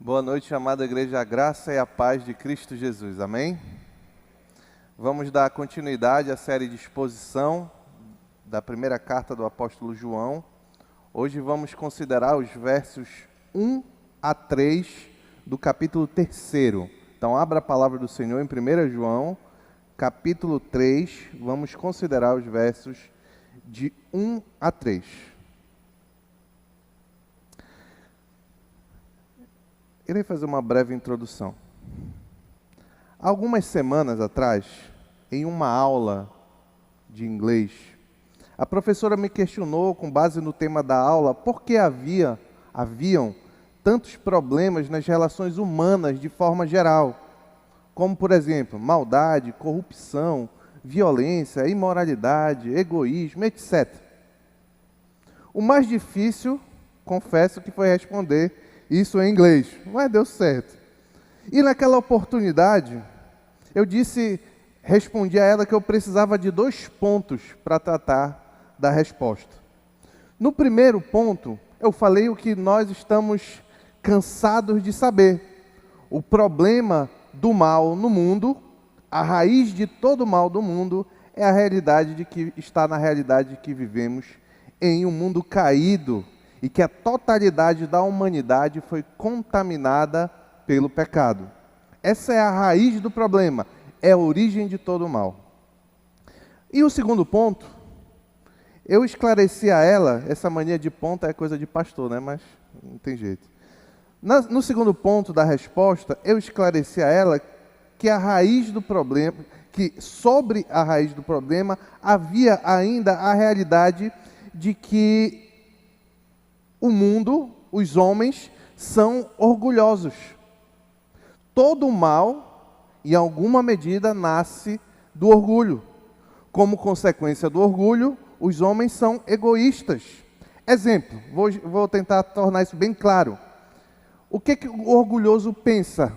Boa noite, amada igreja, a graça e a paz de Cristo Jesus, amém? Vamos dar continuidade à série de exposição da primeira carta do apóstolo João. Hoje vamos considerar os versos 1 a 3 do capítulo 3. Então abra a palavra do Senhor em 1 João, capítulo 3, vamos considerar os versos de 1 a 3. Irei fazer uma breve introdução. Algumas semanas atrás, em uma aula de inglês, a professora me questionou, com base no tema da aula, por que haviam tantos problemas nas relações humanas de forma geral, como, por exemplo, maldade, corrupção, violência, imoralidade, egoísmo, etc. O mais difícil, confesso que foi responder isso em inglês, mas deu certo. E naquela oportunidade, respondi a ela que eu precisava de 2 pontos para tratar da resposta. No primeiro ponto, eu falei o que nós estamos cansados de saber. O problema do mal no mundo, a raiz de todo o mal do mundo, é a realidade está na realidade que vivemos em um mundo caído, e que a totalidade da humanidade foi contaminada pelo pecado. Essa é a raiz do problema, é a origem de todo o mal. E o segundo ponto, eu esclareci a ela, essa mania de ponta é coisa de pastor, né? Mas não tem jeito. No segundo ponto da resposta, eu esclareci a ela que a raiz do problema, que sobre a raiz do problema havia ainda a realidade de que o mundo, os homens, são orgulhosos. Todo mal, em alguma medida, nasce do orgulho. Como consequência do orgulho, os homens são egoístas. Exemplo, vou tentar tornar isso bem claro. O que o orgulhoso pensa?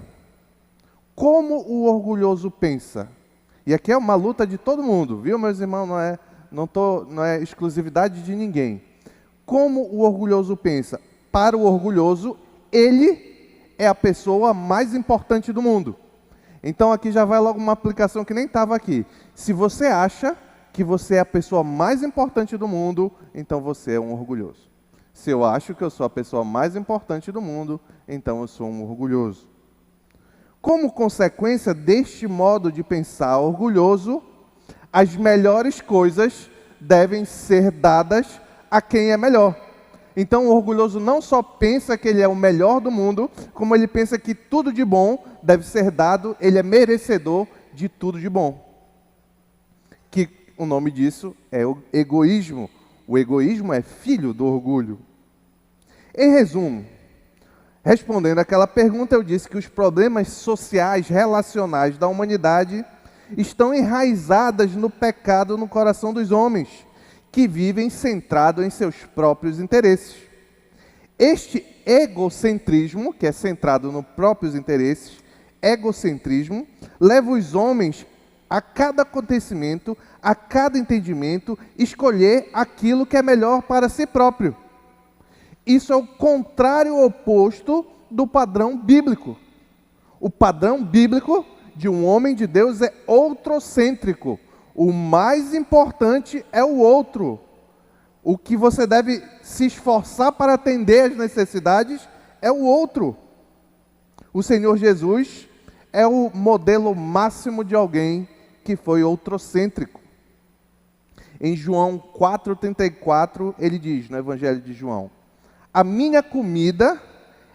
Como o orgulhoso pensa? E aqui é uma luta de todo mundo, viu, meus irmãos? Não é exclusividade de ninguém. Como o orgulhoso pensa? Para o orgulhoso, ele é a pessoa mais importante do mundo. Então aqui já vai logo uma aplicação que nem estava aqui. Se você acha que você é a pessoa mais importante do mundo, então você é um orgulhoso. Se eu acho que eu sou a pessoa mais importante do mundo, então eu sou um orgulhoso. Como consequência deste modo de pensar orgulhoso, as melhores coisas devem ser dadas a quem é melhor. Então o orgulhoso não só pensa que ele é o melhor do mundo, como ele pensa que tudo de bom deve ser dado, ele é merecedor de tudo de bom. Que o nome disso é o egoísmo. O egoísmo é filho do orgulho. Em resumo, respondendo àquela pergunta, eu disse que os problemas sociais, relacionais da humanidade estão enraizados no pecado no coração dos homens, que vivem centrado em seus próprios interesses. Este egocentrismo, que é centrado nos próprios interesses, egocentrismo, leva os homens a cada acontecimento, a cada entendimento, escolher aquilo que é melhor para si próprio. Isso é o contrário oposto do padrão bíblico. O padrão bíblico de um homem de Deus é outrocêntrico. O mais importante é o outro. O que você deve se esforçar para atender às necessidades é o outro. O Senhor Jesus é o modelo máximo de alguém que foi outrocêntrico. Em João 4,34, ele diz, no Evangelho de João: a minha comida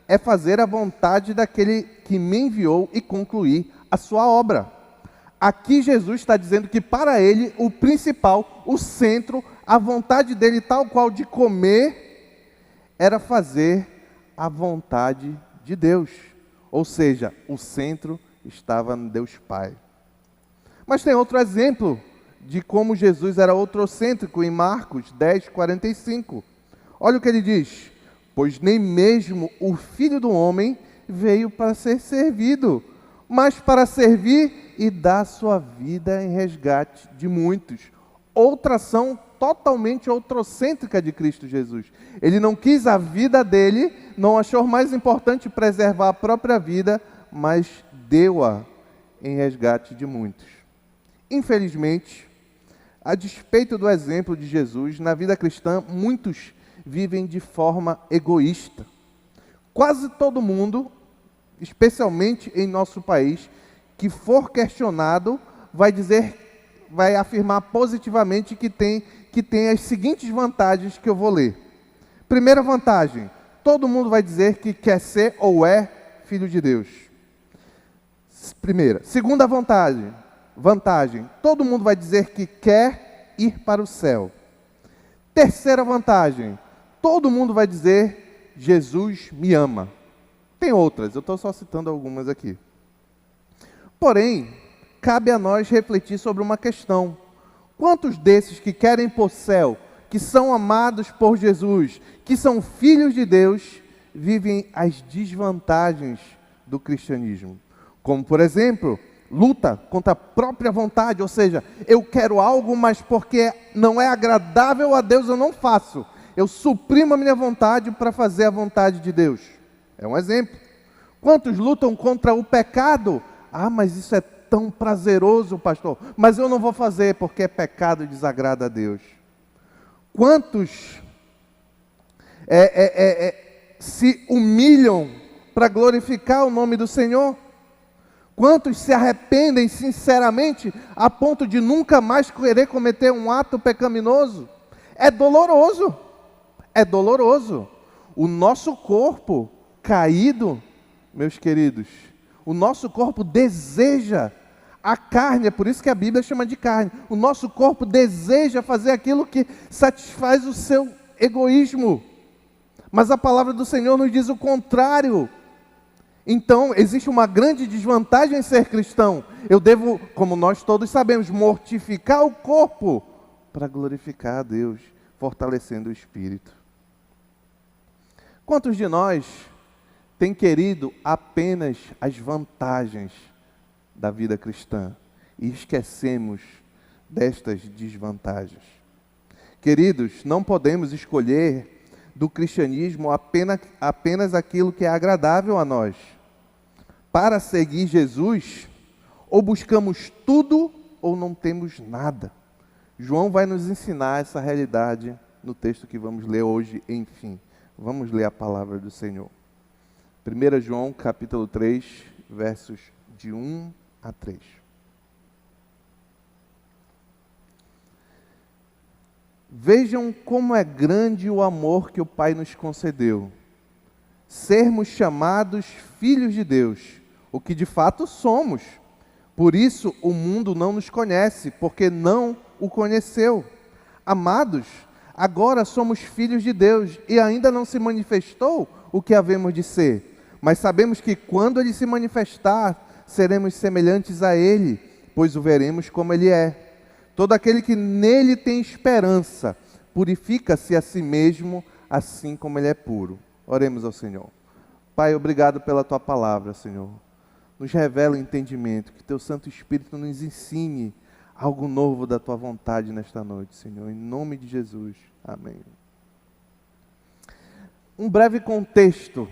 é fazer a vontade daquele que me enviou e concluir a sua obra. Aqui Jesus está dizendo que para ele o principal, o centro, a vontade dele tal qual de comer, era fazer a vontade de Deus. Ou seja, o centro estava no Deus Pai. Mas tem outro exemplo de como Jesus era outrocêntrico em Marcos 10:45. Olha o que ele diz: pois nem mesmo o Filho do Homem veio para ser servido, mas para servir e dar sua vida em resgate de muitos. Outra ação totalmente outrocêntrica de Cristo Jesus. Ele não quis a vida dele, não achou mais importante preservar a própria vida, mas deu-a em resgate de muitos. Infelizmente, a despeito do exemplo de Jesus, na vida cristã, muitos vivem de forma egoísta. Quase todo mundo, especialmente em nosso país, que for questionado, vai afirmar positivamente que tem as seguintes vantagens que eu vou ler. Primeira vantagem, todo mundo vai dizer que quer ser ou é filho de Deus. Primeira. Segunda vantagem, todo mundo vai dizer que quer ir para o céu. Terceira vantagem, todo mundo vai dizer, Jesus me ama. Tem outras, eu estou só citando algumas aqui. Porém, cabe a nós refletir sobre uma questão. Quantos desses que querem ir para o céu, que são amados por Jesus, que são filhos de Deus, vivem as desvantagens do cristianismo? Como, por exemplo, luta contra a própria vontade, ou seja, eu quero algo, mas porque não é agradável a Deus eu não faço. Eu suprimo a minha vontade para fazer a vontade de Deus. É um exemplo. Quantos lutam contra o pecado? Ah, mas isso é tão prazeroso, pastor. Mas eu não vou fazer porque é pecado e desagrada a Deus. Quantos se humilham para glorificar o nome do Senhor? Quantos se arrependem sinceramente a ponto de nunca mais querer cometer um ato pecaminoso? É doloroso. É doloroso. O nosso corpo caído, meus queridos, o nosso corpo deseja a carne, é por isso que a Bíblia chama de carne. O nosso corpo deseja fazer aquilo que satisfaz o seu egoísmo. Mas a palavra do Senhor nos diz o contrário. Então, existe uma grande desvantagem em ser cristão. Eu devo, como nós todos sabemos, mortificar o corpo para glorificar a Deus, fortalecendo o espírito. Quantos de nós têm querido apenas as vantagens da vida cristã e esquecemos destas desvantagens? Queridos, não podemos escolher do cristianismo apenas aquilo que é agradável a nós. Para seguir Jesus, ou buscamos tudo ou não temos nada. João vai nos ensinar essa realidade no texto que vamos ler hoje, enfim. Vamos ler a palavra do Senhor. 1 João capítulo 3, versos de 1 a 3. Vejam como é grande o amor que o Pai nos concedeu. Sermos chamados filhos de Deus, o que de fato somos. Por isso o mundo não nos conhece, porque não o conheceu. Amados, agora somos filhos de Deus e ainda não se manifestou o que havemos de ser. Mas sabemos que quando Ele se manifestar, seremos semelhantes a Ele, pois o veremos como Ele é. Todo aquele que nele tem esperança, purifica-se a si mesmo, assim como Ele é puro. Oremos ao Senhor. Pai, obrigado pela Tua palavra, Senhor. Nos revela entendimento, que Teu Santo Espírito nos ensine algo novo da Tua vontade nesta noite, Senhor. Em nome de Jesus. Amém. Um breve contexto.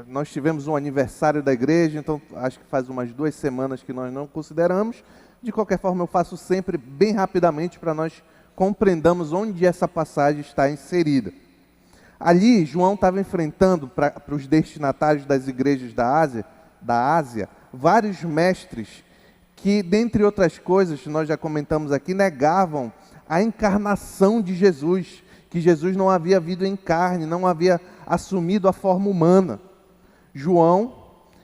Nós tivemos um aniversário da igreja, então acho que faz umas 2 semanas que nós não consideramos. De qualquer forma, eu faço sempre bem rapidamente para nós compreendamos onde essa passagem está inserida. Ali, João estava enfrentando para os destinatários das igrejas da Ásia, vários mestres que, dentre outras coisas, nós já comentamos aqui, negavam a encarnação de Jesus, que Jesus não havia vindo em carne, não havia assumido a forma humana. João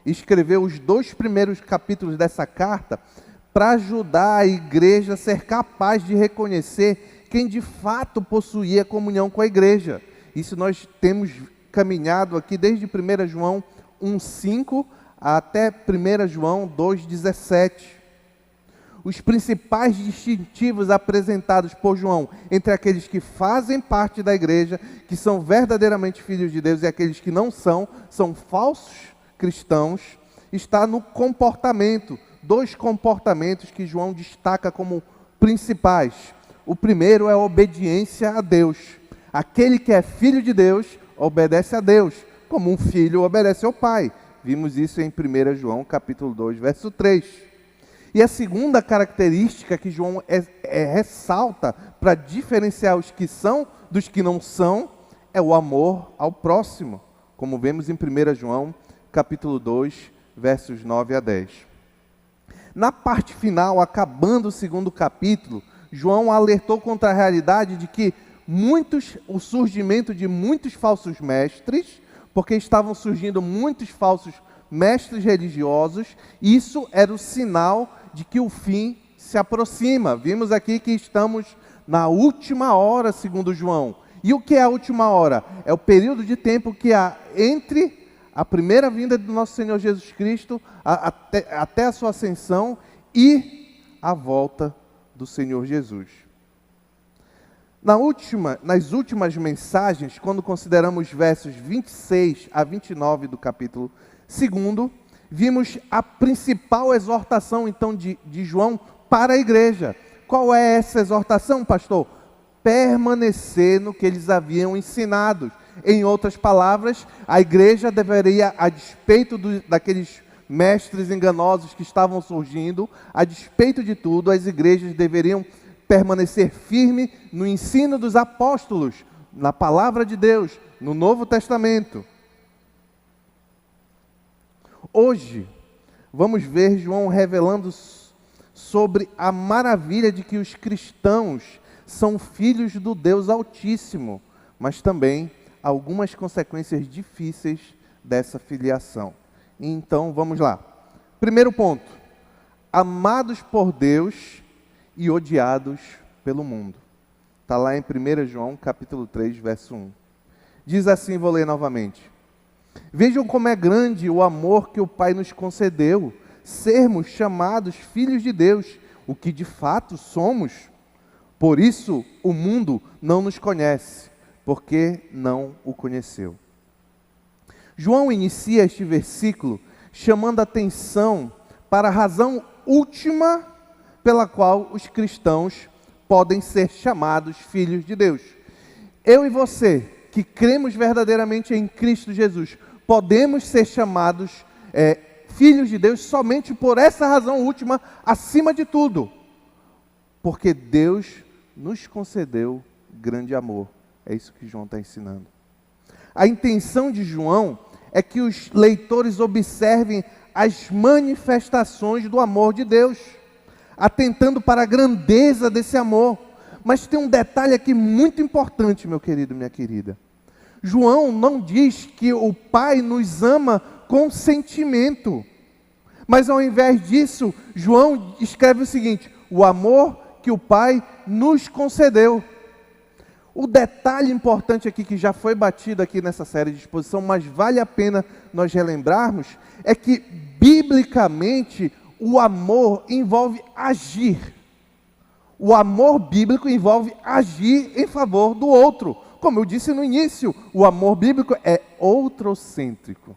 escreveu os 2 primeiros capítulos dessa carta para ajudar a igreja a ser capaz de reconhecer quem de fato possuía comunhão com a igreja. Isso nós temos caminhado aqui desde 1 João 1,5 até 1 João 2,17. Os principais distintivos apresentados por João entre aqueles que fazem parte da igreja, que são verdadeiramente filhos de Deus, e aqueles que não são falsos cristãos, está no comportamento. 2 comportamentos que João destaca como principais. O primeiro é a obediência a Deus. Aquele que é filho de Deus, obedece a Deus, como um filho obedece ao pai. Vimos isso em 1 João, capítulo 2, verso 3. E a segunda característica que João ressalta para diferenciar os que são dos que não são, é o amor ao próximo, como vemos em 1 João, capítulo 2, versos 9 a 10. Na parte final, acabando o segundo capítulo, João alertou contra a realidade de que o surgimento de muitos falsos mestres, porque estavam surgindo muitos falsos mestres religiosos, isso era o sinal de que o fim se aproxima. Vimos aqui que estamos na última hora, segundo João. E o que é a última hora? É o período de tempo que há entre a primeira vinda do nosso Senhor Jesus Cristo, até a sua ascensão, e a volta do Senhor Jesus. Nas últimas mensagens, quando consideramos versos 26 a 29 do capítulo 2, vimos a principal exortação, então, de João para a igreja. Qual é essa exortação, pastor? Permanecer no que eles haviam ensinado. Em outras palavras, a igreja deveria, a despeito daqueles mestres enganosos que estavam surgindo, a despeito de tudo, as igrejas deveriam permanecer firme no ensino dos apóstolos, na palavra de Deus, no Novo Testamento. Hoje, vamos ver João revelando sobre a maravilha de que os cristãos são filhos do Deus Altíssimo, mas também algumas consequências difíceis dessa filiação. Então, vamos lá. Primeiro ponto: amados por Deus e odiados pelo mundo. Está lá em 1 João, capítulo 3, verso 1. Diz assim, vou ler novamente. Vejam como é grande o amor que o Pai nos concedeu, sermos chamados filhos de Deus, o que de fato somos. Por isso o mundo não nos conhece, porque não o conheceu. João inicia este versículo chamando a atenção para a razão última pela qual os cristãos podem ser chamados filhos de Deus. Eu e você, que cremos verdadeiramente em Cristo Jesus, podemos ser chamados filhos de Deus somente por essa razão última, acima de tudo. Porque Deus nos concedeu grande amor. É isso que João está ensinando. A intenção de João é que os leitores observem as manifestações do amor de Deus, atentando para a grandeza desse amor. Mas tem um detalhe aqui muito importante, meu querido, minha querida. João não diz que o Pai nos ama com sentimento, mas ao invés disso, João escreve o seguinte: o amor que o Pai nos concedeu. O detalhe importante aqui, que já foi batido aqui nessa série de exposição, mas vale a pena nós relembrarmos, é que, biblicamente, o amor envolve agir. O amor bíblico envolve agir em favor do outro. Como eu disse no início, o amor bíblico é outrocêntrico.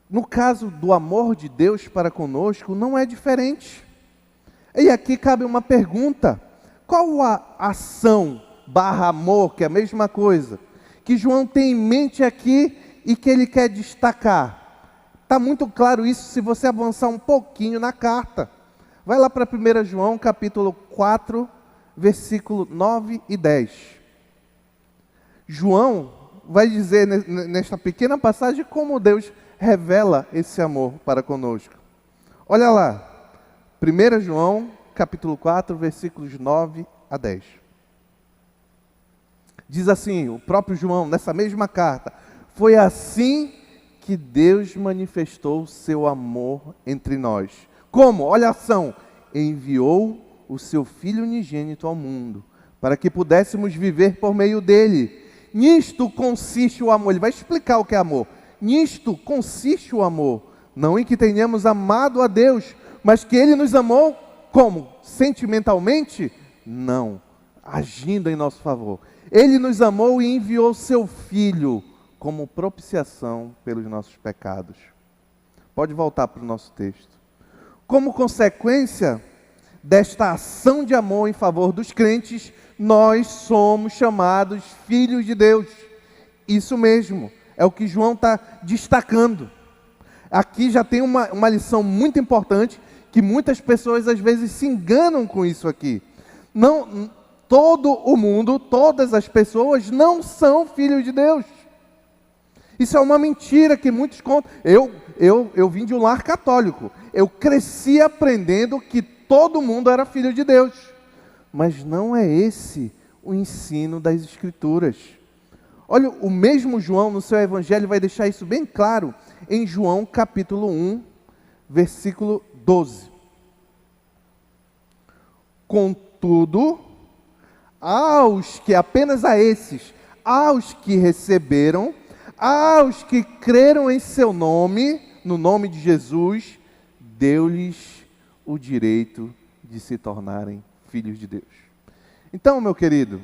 No caso do amor de Deus para conosco, não é diferente. E aqui cabe uma pergunta: qual a ação / amor, que é a mesma coisa, que João tem em mente aqui e que ele quer destacar? Está muito claro isso se você avançar um pouquinho na carta. Vai lá para 1 João, capítulo 4, versículo 9 e 10. João vai dizer nesta pequena passagem como Deus revela esse amor para conosco. Olha lá, 1 João, capítulo 4, versículos 9 a 10. Diz assim, o próprio João, nessa mesma carta: foi assim que Deus manifestou seu amor entre nós. Como? Olha a ação: enviou o seu Filho unigênito ao mundo, para que pudéssemos viver por meio dele. Nisto consiste o amor. Ele vai explicar o que é amor. Nisto consiste o amor, não em que tenhamos amado a Deus, mas que Ele nos amou, como? Sentimentalmente? Não, agindo em nosso favor. Ele nos amou e enviou seu Filho como propiciação pelos nossos pecados. Pode voltar para o nosso texto. Como consequência desta ação de amor em favor dos crentes, nós somos chamados filhos de Deus. Isso mesmo, é o que João está destacando. Aqui já tem uma lição muito importante, que muitas pessoas às vezes se enganam com isso aqui. Não, todo o mundo, todas as pessoas não são filhos de Deus. Isso é uma mentira que muitos contam. Eu vim de um lar católico. Eu cresci aprendendo que todo mundo era filho de Deus. Mas não é esse o ensino das Escrituras. Olha, o mesmo João no seu evangelho vai deixar isso bem claro em João capítulo 1, versículo 12. Contudo, apenas a esses, aos que receberam, aos que creram em seu nome, no nome de Jesus, deu-lhes o direito de se tornarem filhos de Deus. Então, meu querido,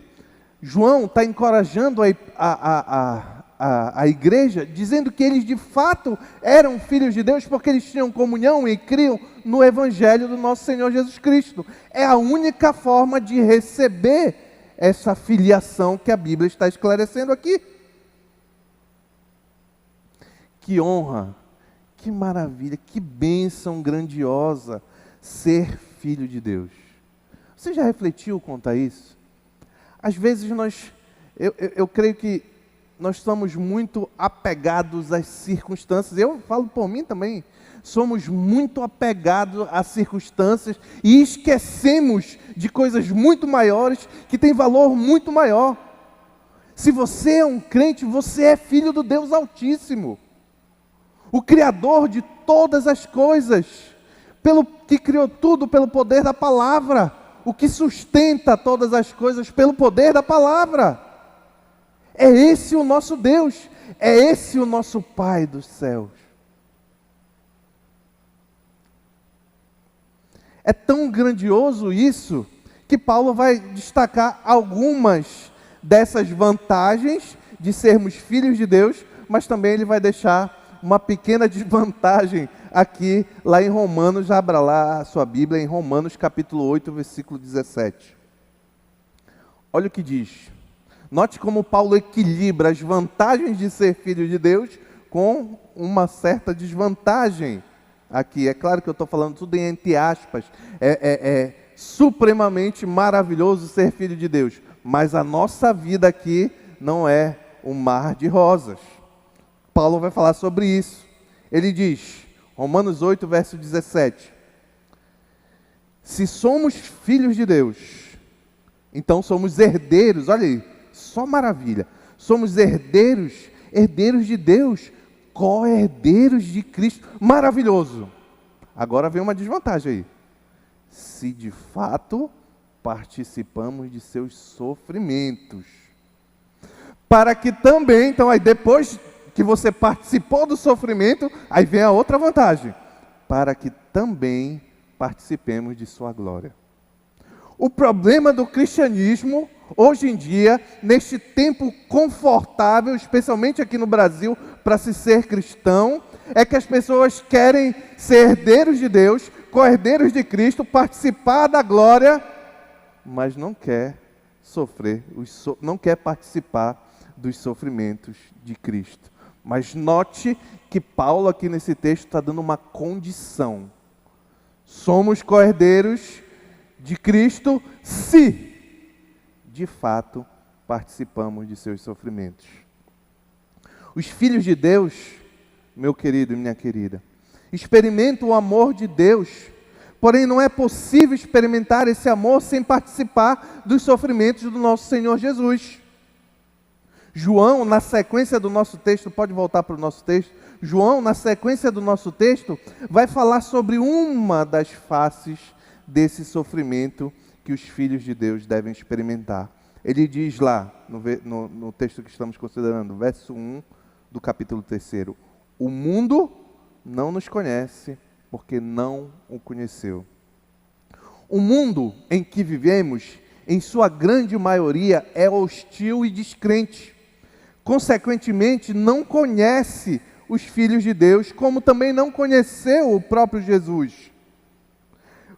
João está encorajando a igreja, dizendo que eles de fato eram filhos de Deus, porque eles tinham comunhão e criam no Evangelho do nosso Senhor Jesus Cristo. É a única forma de receber essa filiação que a Bíblia está esclarecendo aqui. Que honra, que maravilha, que bênção grandiosa ser filho de Deus. Você já refletiu quanto a isso? Às vezes eu creio que nós somos muito apegados às circunstâncias. Eu falo por mim também. Somos muito apegados às circunstâncias e esquecemos de coisas muito maiores que têm valor muito maior. Se você é um crente, você é filho do Deus Altíssimo, o Criador de todas as coisas, que criou tudo pelo poder da palavra, o que sustenta todas as coisas pelo poder da palavra. É esse o nosso Deus, é esse o nosso Pai dos céus. É tão grandioso isso, que Paulo vai destacar algumas dessas vantagens de sermos filhos de Deus, mas também ele vai deixar uma pequena desvantagem aqui, lá em Romanos. Abra lá a sua Bíblia, em Romanos capítulo 8, versículo 17. Olha o que diz. Note como Paulo equilibra as vantagens de ser filho de Deus com uma certa desvantagem aqui. É claro que eu estou falando tudo entre aspas. É supremamente maravilhoso ser filho de Deus, mas a nossa vida aqui não é um mar de rosas. Paulo vai falar sobre isso. Ele diz, Romanos 8, verso 17: se somos filhos de Deus, então somos herdeiros. Olha aí, só maravilha. Somos herdeiros de Deus, co-herdeiros de Cristo. Maravilhoso. Agora vem uma desvantagem aí. Se de fato participamos de seus sofrimentos, para que também, então aí depois que você participou do sofrimento, aí vem a outra vantagem, para que também participemos de sua glória. O problema do cristianismo, hoje em dia, neste tempo confortável, especialmente aqui no Brasil, para se ser cristão, é que as pessoas querem ser herdeiros de Deus, co-herdeiros de Cristo, participar da glória, mas não quer não quer participar dos sofrimentos de Cristo. Mas note que Paulo aqui nesse texto está dando uma condição. Somos co-herdeiros de Cristo se, de fato, participamos de seus sofrimentos. Os filhos de Deus, meu querido e minha querida, experimentam o amor de Deus, porém não é possível experimentar esse amor sem participar dos sofrimentos do nosso Senhor Jesus. João, na sequência do nosso texto, pode voltar para o nosso texto, João, na sequência do nosso texto, vai falar sobre uma das faces desse sofrimento que os filhos de Deus devem experimentar. Ele diz lá, no texto que estamos considerando, verso 1 do capítulo 3, o mundo não nos conhece, porque não o conheceu. O mundo em que vivemos, em sua grande maioria, é hostil e descrente. Consequentemente, não conhece os filhos de Deus, como também não conheceu o próprio Jesus.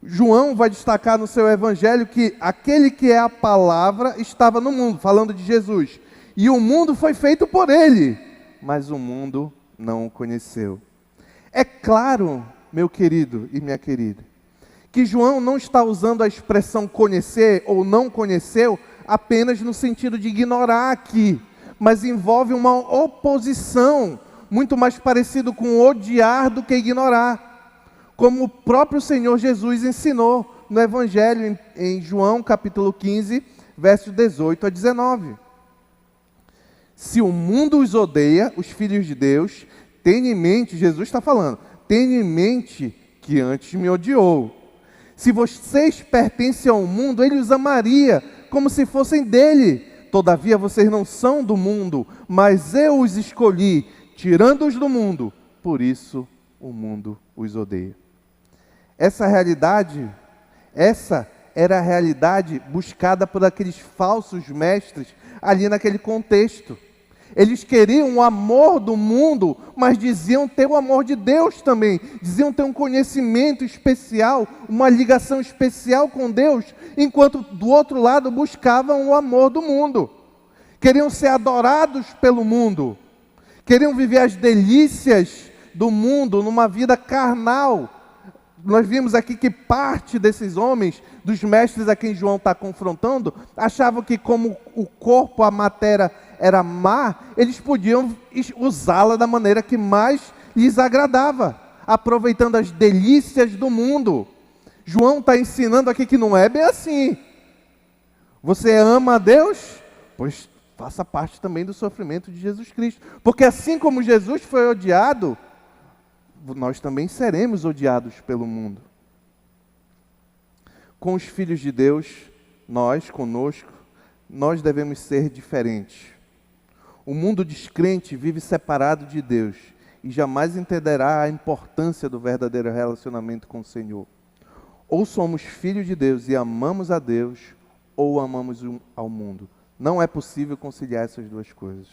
João vai destacar no seu evangelho que aquele que é a palavra estava no mundo, falando de Jesus. E o mundo foi feito por ele, mas o mundo não o conheceu. É claro, meu querido e minha querida, que João não está usando a expressão conhecer ou não conheceu apenas no sentido de ignorar aqui, mas envolve uma oposição, muito mais parecido com odiar do que ignorar, como o próprio Senhor Jesus ensinou no Evangelho, em João capítulo 15, versos 18 a 19. Se o mundo os odeia, os filhos de Deus, tenha em mente, Jesus está falando, tenha em mente que antes me odiou. Se vocês pertencem ao mundo, ele os amaria, como se fossem dele. Todavia vocês não são do mundo, mas eu os escolhi, tirando-os do mundo. Por isso o mundo os odeia. Essa era a realidade buscada por aqueles falsos mestres ali naquele contexto. Eles queriam o amor do mundo, mas diziam ter o amor de Deus também. Diziam ter um conhecimento especial, uma ligação especial com Deus, enquanto do outro lado buscavam o amor do mundo. Queriam ser adorados pelo mundo. Queriam viver as delícias do mundo numa vida carnal. Nós vimos aqui que parte desses homens, dos mestres a quem João está confrontando, achavam que como o corpo, a matéria era má, eles podiam usá-la da maneira que mais lhes agradava, aproveitando as delícias do mundo. João está ensinando aqui que não é bem assim. Você ama a Deus? Pois faça parte também do sofrimento de Jesus Cristo. Porque assim como Jesus foi odiado, nós também seremos odiados pelo mundo. Com os filhos de Deus, conosco, nós devemos ser diferentes. O mundo descrente vive separado de Deus e jamais entenderá a importância do verdadeiro relacionamento com o Senhor. Ou somos filhos de Deus e amamos a Deus, ou amamos ao mundo. Não é possível conciliar essas duas coisas.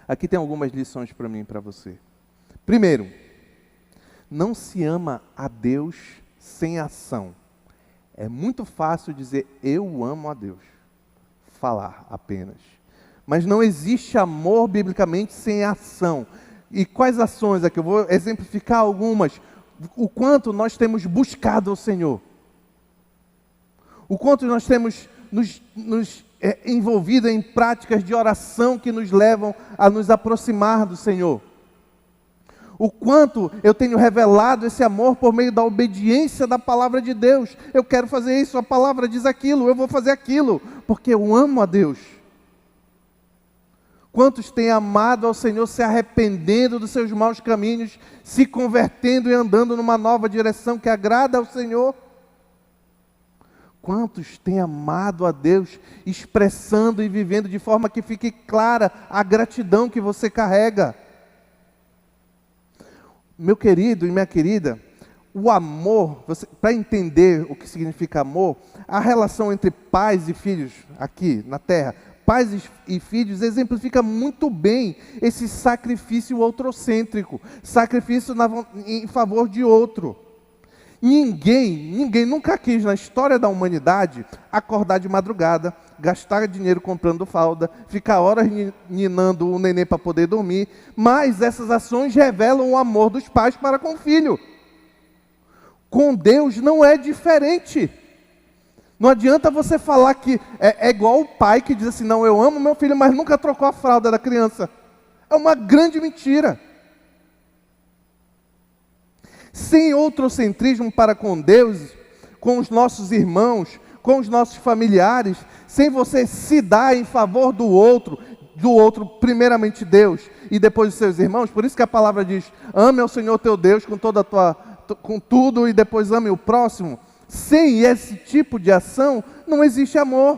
Aqui tem algumas lições para mim e para você. Primeiro, não se ama a Deus sem ação. É muito fácil dizer, eu amo a Deus. Falar apenas. Mas não existe amor biblicamente sem ação. E quais ações aqui? Eu vou exemplificar algumas. O quanto nós temos buscado o Senhor. O quanto nós temos nos envolvido em práticas de oração que nos levam a nos aproximar do Senhor. O quanto eu tenho revelado esse amor por meio da obediência da palavra de Deus. Eu quero fazer isso, a palavra diz aquilo, eu vou fazer aquilo, porque eu amo a Deus. Quantos têm amado ao Senhor, se arrependendo dos seus maus caminhos, se convertendo e andando numa nova direção que agrada ao Senhor? Quantos têm amado a Deus, expressando e vivendo de forma que fique clara a gratidão que você carrega? Meu querido e minha querida, o amor, para entender o que significa amor, a relação entre pais e filhos aqui na terra, pais e filhos, exemplifica muito bem esse sacrifício outrocêntrico, sacrifício em favor de outro. Ninguém nunca quis na história da humanidade acordar de madrugada, gastar dinheiro comprando fralda, ficar horas ninando o neném para poder dormir, mas essas ações revelam o amor dos pais para com o filho. Com Deus não é diferente. Não adianta você falar que é igual o pai que diz assim, não, eu amo meu filho, mas nunca trocou a fralda da criança. É uma grande mentira. Sem outrocentrismo para com Deus, com os nossos irmãos, com os nossos familiares, sem você se dar em favor do outro primeiramente Deus e depois os seus irmãos. Por isso que a palavra diz, ame ao Senhor teu Deus com tudo e depois ame o próximo. Sem esse tipo de ação, não existe amor.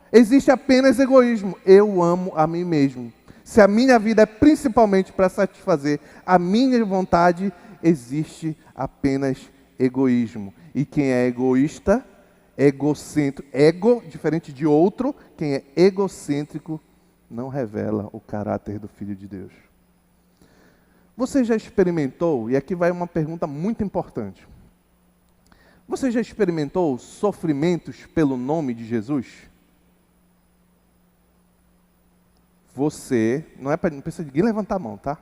Existe apenas egoísmo. Eu amo a mim mesmo. Se a minha vida é principalmente para satisfazer a minha vontade, existe apenas egoísmo. E quem é egoísta, egocêntrico, diferente de outro, quem é egocêntrico, não revela o caráter do Filho de Deus. Você já experimentou, e aqui vai uma pergunta muito importante, Você já experimentou sofrimentos pelo nome de Jesus? Você, não precisa ninguém levantar a mão, tá?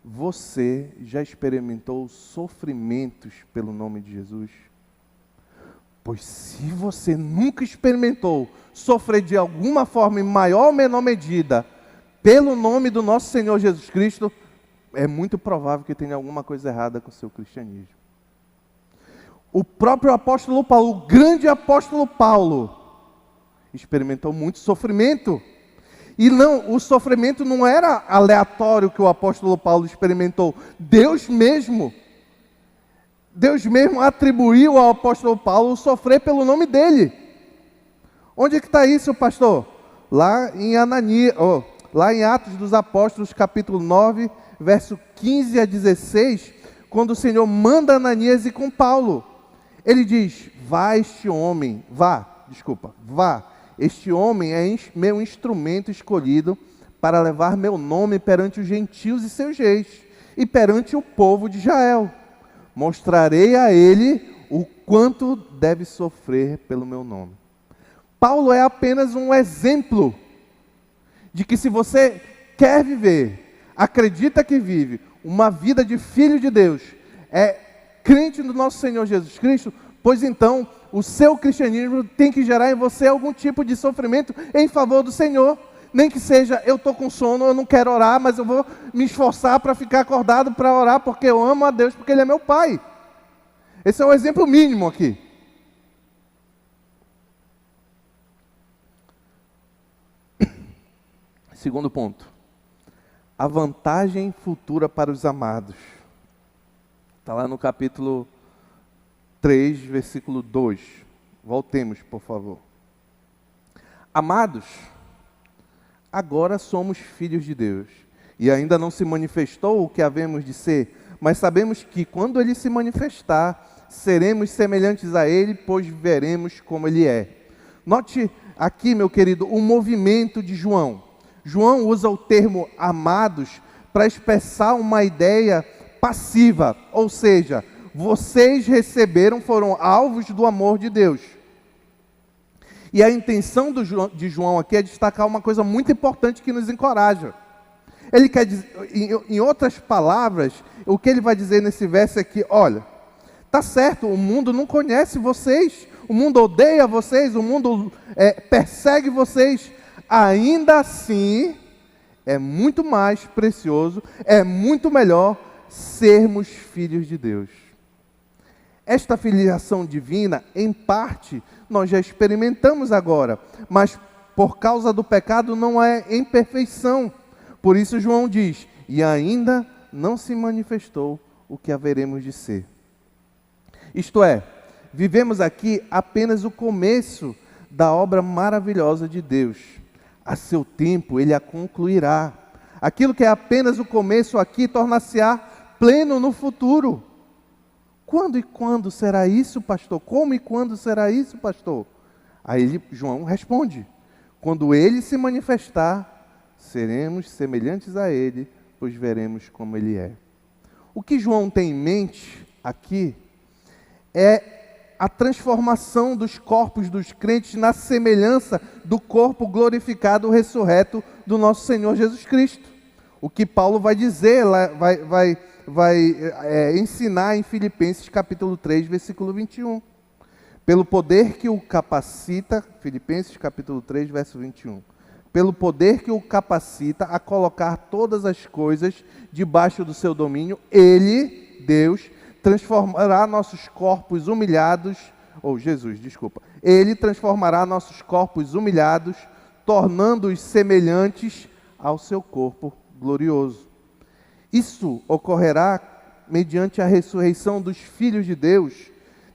Você já experimentou sofrimentos pelo nome de Jesus? Pois se você nunca experimentou sofrer de alguma forma, em maior ou menor medida, pelo nome do nosso Senhor Jesus Cristo, é muito provável que tenha alguma coisa errada com o seu cristianismo. O próprio apóstolo Paulo, o grande apóstolo Paulo, experimentou muito sofrimento. E não, o sofrimento não era aleatório que o apóstolo Paulo experimentou. Deus mesmo atribuiu ao apóstolo Paulo sofrer pelo nome dele. Onde é que está isso, pastor? Lá em lá em Atos dos Apóstolos, capítulo 9, verso 15 a 16, quando o Senhor manda Ananias ir com Paulo. Ele diz, vá, este homem é meu instrumento escolhido para levar meu nome perante os gentios e seus reis, e perante o povo de Israel. Mostrarei a ele o quanto deve sofrer pelo meu nome. Paulo é apenas um exemplo de que se você quer viver, acredita que vive, uma vida de filho de Deus, é crente no nosso Senhor Jesus Cristo, pois então o seu cristianismo tem que gerar em você algum tipo de sofrimento em favor do Senhor. Nem que seja, eu estou com sono, eu não quero orar, mas eu vou me esforçar para ficar acordado para orar, porque eu amo a Deus, porque Ele é meu Pai. Esse é o exemplo mínimo aqui. Segundo ponto. A vantagem futura para os amados. Está lá no capítulo 3, versículo 2. Voltemos, por favor. Amados, agora somos filhos de Deus, e ainda não se manifestou o que havemos de ser, mas sabemos que quando Ele se manifestar, seremos semelhantes a Ele, pois veremos como Ele é. Note aqui, meu querido, o movimento de João. João usa o termo amados para expressar uma ideia passiva, ou seja, vocês foram alvos do amor de Deus. E a intenção de João aqui é destacar uma coisa muito importante que nos encoraja. Ele quer dizer, em outras palavras, o que ele vai dizer nesse verso é que, olha, tá certo, o mundo não conhece vocês, o mundo odeia vocês, o mundo persegue vocês, ainda assim, é muito mais precioso, é muito melhor sermos filhos de Deus. Esta filiação divina, em parte, nós já experimentamos agora, mas por causa do pecado não é em perfeição. Por isso João diz, e ainda não se manifestou o que haveremos de ser. Isto é, vivemos aqui apenas o começo da obra maravilhosa de Deus. A seu tempo Ele a concluirá. Aquilo que é apenas o começo aqui tornar-se-á pleno no futuro. Quando será isso, pastor? Como e quando será isso, pastor? Aí João responde, quando Ele se manifestar, seremos semelhantes a Ele, pois veremos como Ele é. O que João tem em mente aqui é a transformação dos corpos dos crentes na semelhança do corpo glorificado, ressurreto do nosso Senhor Jesus Cristo. O que Paulo vai dizer, vai ensinar em Filipenses capítulo 3, versículo 21. Pelo poder que o capacita, Filipenses capítulo 3, verso 21. Pelo poder que o capacita a colocar todas as coisas debaixo do seu domínio, Ele, Deus, transformará nossos corpos humilhados, Ele transformará nossos corpos humilhados, tornando-os semelhantes ao seu corpo glorioso. Isso ocorrerá mediante a ressurreição dos filhos de Deus,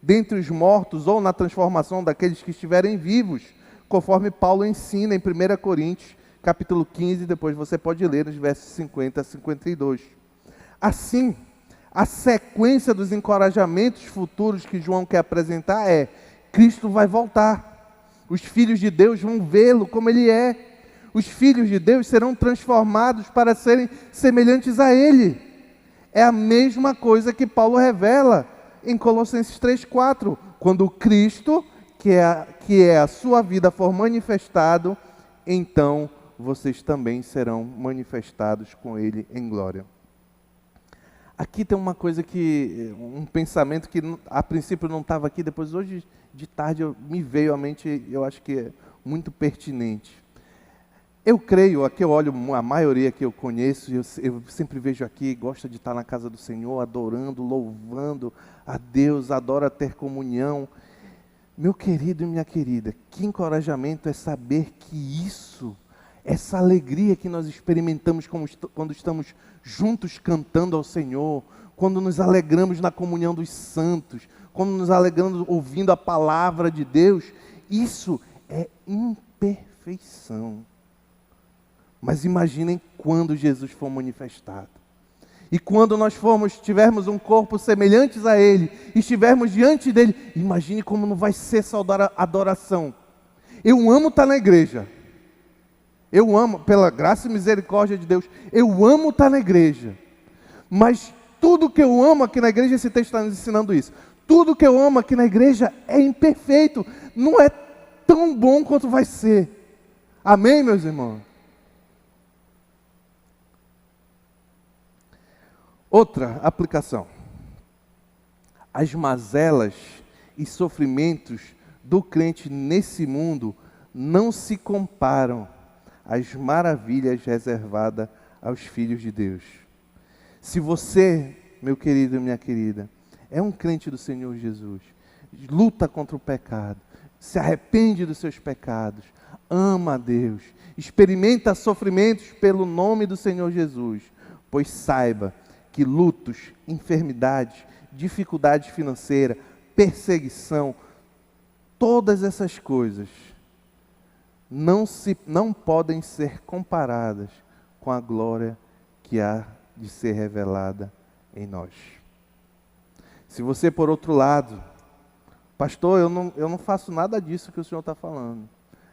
dentre os mortos, ou na transformação daqueles que estiverem vivos, conforme Paulo ensina em 1 Coríntios, capítulo 15, depois você pode ler nos versos 50 a 52. Assim, a sequência dos encorajamentos futuros que João quer apresentar é: Cristo vai voltar, os filhos de Deus vão vê-lo como Ele é, os filhos de Deus serão transformados para serem semelhantes a Ele. É a mesma coisa que Paulo revela em Colossenses 3:4, Quando Cristo, que é a sua vida, for manifestado, então vocês também serão manifestados com Ele em glória. Aqui tem uma coisa um pensamento que a princípio não estava aqui, depois hoje de tarde me veio à mente, eu acho que é muito pertinente. Eu creio, aqui eu olho a maioria que eu conheço, eu sempre vejo aqui, gosta de estar na casa do Senhor, adorando, louvando a Deus, adora ter comunhão. Meu querido e minha querida, que encorajamento é saber que essa alegria que nós experimentamos quando estamos juntos cantando ao Senhor, quando nos alegramos na comunhão dos santos, quando nos alegramos ouvindo a palavra de Deus, isso é imperfeição. Mas imaginem quando Jesus for manifestado. E quando nós tivermos um corpo semelhantes a Ele, e estivermos diante dEle, imagine como não vai ser essa adoração. Eu amo estar na igreja. Eu amo, pela graça e misericórdia de Deus, eu amo estar na igreja. Mas tudo que eu amo aqui na igreja, esse texto está nos ensinando isso. Tudo que eu amo aqui na igreja é imperfeito. Não é tão bom quanto vai ser. Amém, meus irmãos? Outra aplicação. As mazelas e sofrimentos do crente nesse mundo não se comparam às maravilhas reservadas aos filhos de Deus. Se você, meu querido e minha querida, é um crente do Senhor Jesus, luta contra o pecado, se arrepende dos seus pecados, ama a Deus, experimenta sofrimentos pelo nome do Senhor Jesus, pois saiba que lutos, enfermidades, dificuldades financeiras, perseguição, todas essas coisas não podem ser comparadas com a glória que há de ser revelada em nós. Se você, por outro lado, pastor, eu não faço nada disso que o senhor está falando.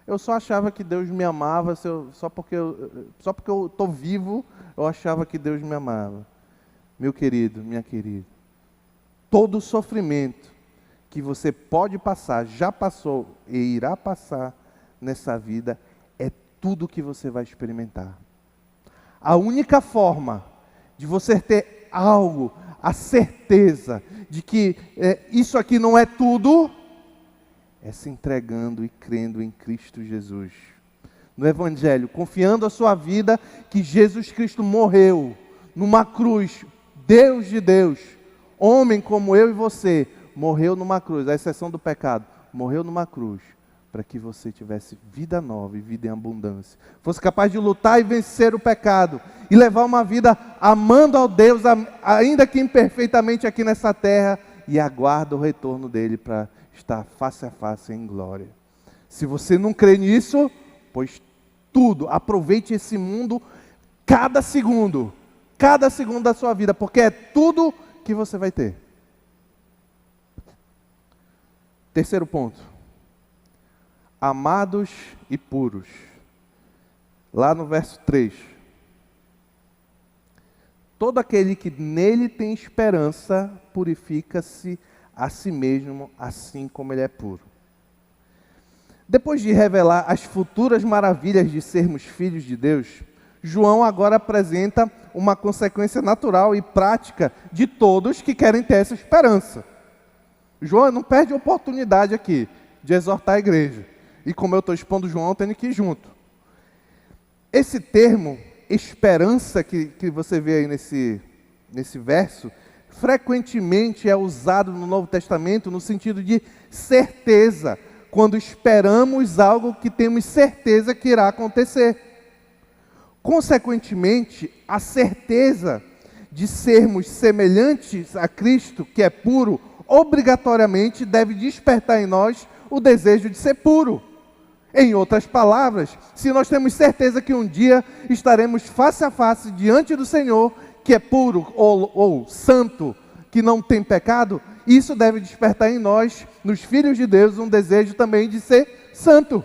Eu só achava que Deus me amava, só porque eu estou vivo, eu achava que Deus me amava. Meu querido, minha querida, todo sofrimento que você pode passar, já passou e irá passar nessa vida, é tudo que você vai experimentar. A única forma de você ter algo, a certeza de que isso aqui não é tudo, é se entregando e crendo em Cristo Jesus. No Evangelho, confiando a sua vida que Jesus Cristo morreu numa cruz, Deus de Deus, homem como eu e você, morreu numa cruz, à exceção do pecado, morreu numa cruz, para que você tivesse vida nova e vida em abundância. Fosse capaz de lutar e vencer o pecado, e levar uma vida amando ao Deus, ainda que imperfeitamente aqui nessa terra, e aguarda o retorno dele para estar face a face em glória. Se você não crê nisso, pois aproveite esse mundo cada segundo da sua vida, porque é tudo que você vai ter. Terceiro ponto. Amados e puros. Lá no verso 3. Todo aquele que nele tem esperança, purifica-se a si mesmo, assim como ele é puro. Depois de revelar as futuras maravilhas de sermos filhos de Deus, João agora apresenta uma consequência natural e prática de todos que querem ter essa esperança. João não perde a oportunidade aqui de exortar a igreja. E como eu estou expondo João, eu tenho que ir junto. Esse termo, esperança, que você vê aí nesse verso, frequentemente é usado no Novo Testamento no sentido de certeza, quando esperamos algo que temos certeza que irá acontecer. Consequentemente, a certeza de sermos semelhantes a Cristo, que é puro, obrigatoriamente deve despertar em nós o desejo de ser puro. Em outras palavras, se nós temos certeza que um dia estaremos face a face diante do Senhor, que é puro ou santo, que não tem pecado, isso deve despertar em nós, nos filhos de Deus, um desejo também de ser santo.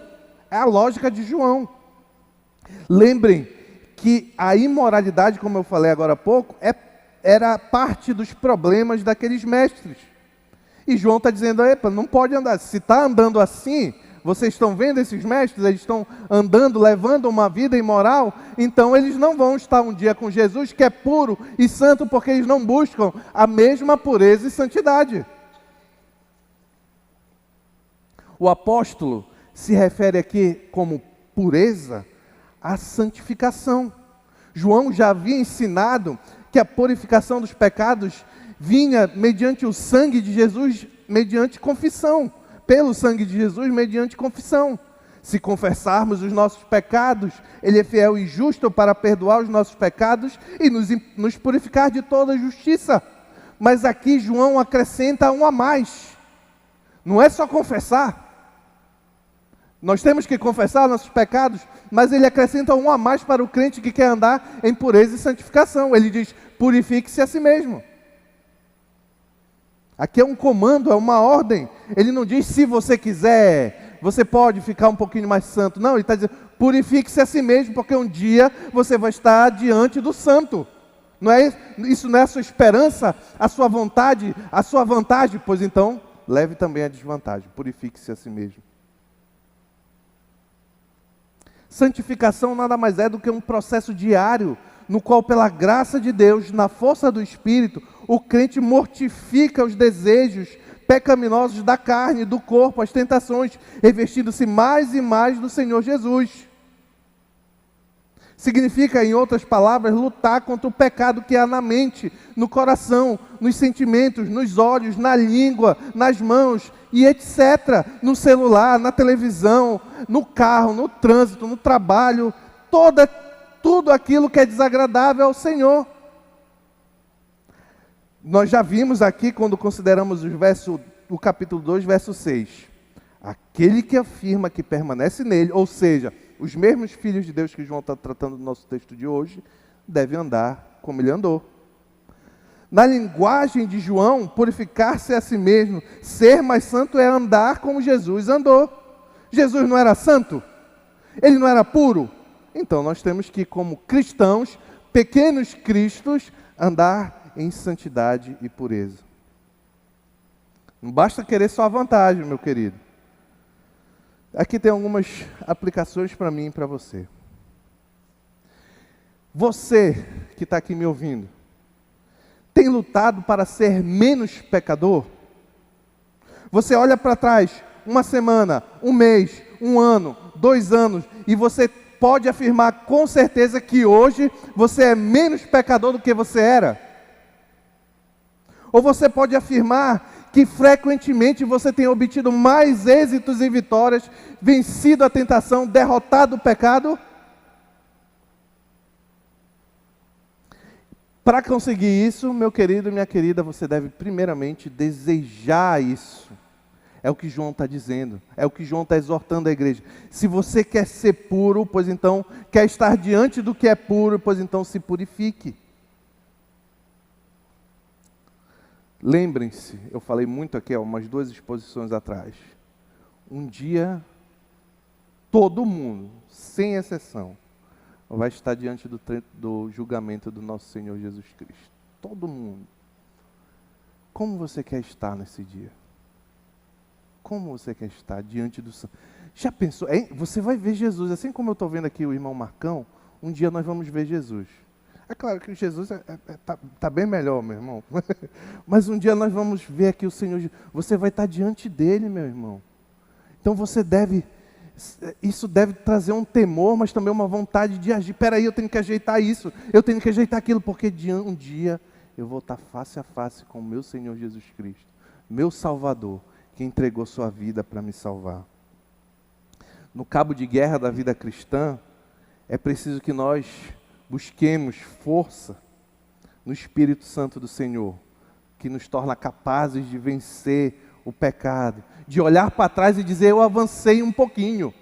É a lógica de João. Lembrem que a imoralidade, como eu falei agora há pouco, era parte dos problemas daqueles mestres. E João está dizendo, epa, não pode andar. Se está andando assim, vocês estão vendo esses mestres, eles estão andando, levando uma vida imoral, então eles não vão estar um dia com Jesus, que é puro e santo, porque eles não buscam a mesma pureza e santidade. O apóstolo se refere aqui como pureza à santificação. João já havia ensinado que a purificação dos pecados vinha mediante o sangue de Jesus, mediante confissão. Pelo sangue de Jesus, mediante confissão. Se confessarmos os nossos pecados, Ele é fiel e justo para perdoar os nossos pecados e nos purificar de toda justiça. Mas aqui João acrescenta um a mais. Não é só confessar. Nós temos que confessar nossos pecados, mas ele acrescenta um a mais para o crente que quer andar em pureza e santificação. Ele diz, purifique-se a si mesmo. Aqui é um comando, é uma ordem. Ele não diz, se você quiser, você pode ficar um pouquinho mais santo. Não, ele está dizendo, purifique-se a si mesmo, porque um dia você vai estar diante do santo. Isso não é a sua esperança, a sua vontade, a sua vantagem? Pois então, leve também a desvantagem. Purifique-se a si mesmo. Santificação nada mais é do que um processo diário, no qual, pela graça de Deus, na força do Espírito, o crente mortifica os desejos pecaminosos da carne, do corpo, as tentações, revestindo-se mais e mais do Senhor Jesus. Significa, em outras palavras, lutar contra o pecado que há na mente, no coração, nos sentimentos, nos olhos, na língua, nas mãos e etc. No celular, na televisão, no carro, no trânsito, no trabalho, tudo aquilo que é desagradável ao Senhor. Nós já vimos aqui, quando consideramos o capítulo 2, verso 6. Aquele que afirma que permanece nele, ou seja, os mesmos filhos de Deus que João está tratando no nosso texto de hoje, devem andar como ele andou. Na linguagem de João, purificar-se a si mesmo, ser mais santo é andar como Jesus andou. Jesus não era santo? Ele não era puro? Então nós temos que, como cristãos, pequenos cristos, andar em santidade e pureza. Não basta querer só a vantagem, meu querido. Aqui tem algumas aplicações para mim e para você. Você que está aqui me ouvindo, tem lutado para ser menos pecador? Você olha para trás, uma semana, um mês, um ano, 2 anos, e você pode afirmar com certeza que hoje você é menos pecador do que você era? Ou você pode afirmar que frequentemente você tem obtido mais êxitos e vitórias, vencido a tentação, derrotado o pecado? Para conseguir isso, meu querido e minha querida, você deve primeiramente desejar isso. É o que João está dizendo, é o que João está exortando a igreja. Se você quer ser puro, pois então, quer estar diante do que é puro, pois então se purifique. Lembrem-se, eu falei muito aqui, umas 2 exposições atrás. Um dia, todo mundo, sem exceção, vai estar diante do julgamento do nosso Senhor Jesus Cristo. Todo mundo. Como você quer estar nesse dia? Como você quer estar diante do Santo? Já pensou? Você vai ver Jesus, assim como eu estou vendo aqui o irmão Marcão, um dia nós vamos ver Jesus. É claro que Jesus tá bem melhor, meu irmão. Mas um dia nós vamos ver aqui o Senhor. Você vai estar diante dele, meu irmão. Então isso deve trazer um temor, mas também uma vontade de agir. Peraí, eu tenho que ajeitar isso, eu tenho que ajeitar aquilo, porque um dia eu vou estar face a face com o meu Senhor Jesus Cristo, meu Salvador, que entregou sua vida para me salvar. No cabo de guerra da vida cristã, é preciso que nós busquemos força no Espírito Santo do Senhor, que nos torna capazes de vencer o pecado, de olhar para trás e dizer, eu avancei um pouquinho.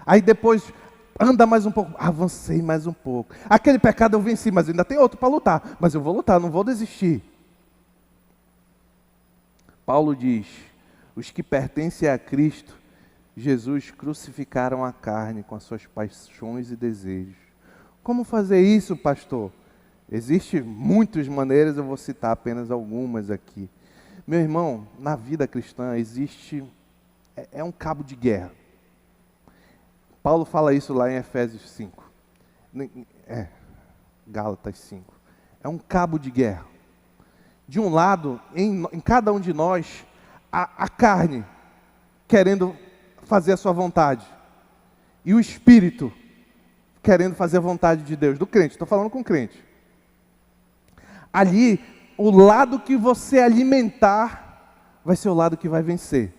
Aí depois, anda mais um pouco, avancei mais um pouco. Aquele pecado eu venci, mas ainda tem outro para lutar. Mas eu vou lutar, não vou desistir. Paulo diz, os que pertencem a Cristo, Jesus crucificaram a carne com as suas paixões e desejos. Como fazer isso, pastor? Existem muitas maneiras, eu vou citar apenas algumas aqui. Meu irmão, na vida cristã existe, é um cabo de guerra. Paulo fala isso lá em Efésios 5. Gálatas 5. É um cabo de guerra. De um lado, em cada um de nós, a carne querendo fazer a sua vontade. E o espírito querendo fazer a vontade de Deus, do crente. Estou falando com o crente. Ali, o lado que você alimentar, vai ser o lado que vai vencer.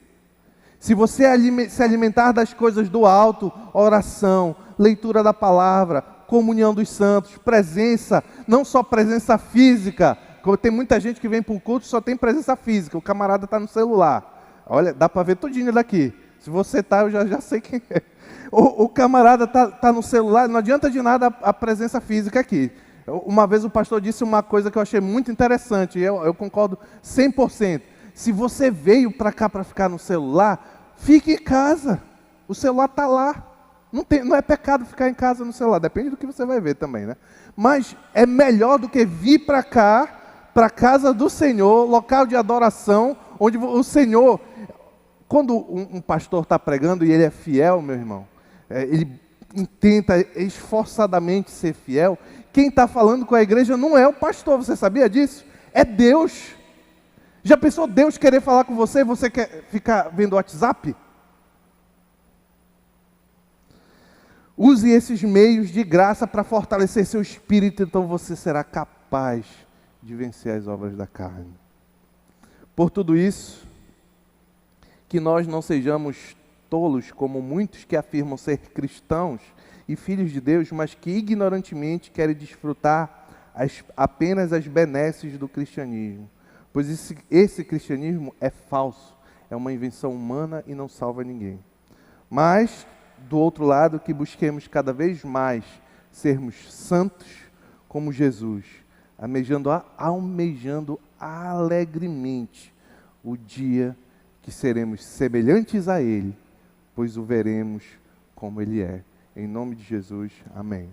Se você se alimentar das coisas do alto, oração, leitura da palavra, comunhão dos santos, presença, não só presença física, como tem muita gente que vem para o culto e só tem presença física, o camarada está no celular. Olha, dá para ver tudinho daqui. Se você está, eu já sei quem é. O camarada está no celular, não adianta de nada a presença física aqui. Uma vez o pastor disse uma coisa que eu achei muito interessante, e eu concordo 100%. Se você veio para cá para ficar no celular, fique em casa. O celular está lá. Não é pecado ficar em casa no celular, depende do que você vai ver também, né? Mas é melhor do que vir para cá, para a casa do Senhor, local de adoração, onde o Senhor... Quando um pastor está pregando e ele é fiel, meu irmão, ele tenta esforçadamente ser fiel, quem está falando com a igreja não é o pastor, você sabia disso? É Deus. Já pensou Deus querer falar com você e você quer ficar vendo o WhatsApp? Use esses meios de graça para fortalecer seu espírito, então você será capaz de vencer as obras da carne. Por tudo isso, que nós não sejamos tolos como muitos que afirmam ser cristãos e filhos de Deus, mas que ignorantemente querem desfrutar apenas as benesses do cristianismo. Pois esse cristianismo é falso, é uma invenção humana e não salva ninguém. Mas, do outro lado, que busquemos cada vez mais sermos santos como Jesus, almejando alegremente o dia que seremos semelhantes a Ele, pois o veremos como Ele é. Em nome de Jesus, amém.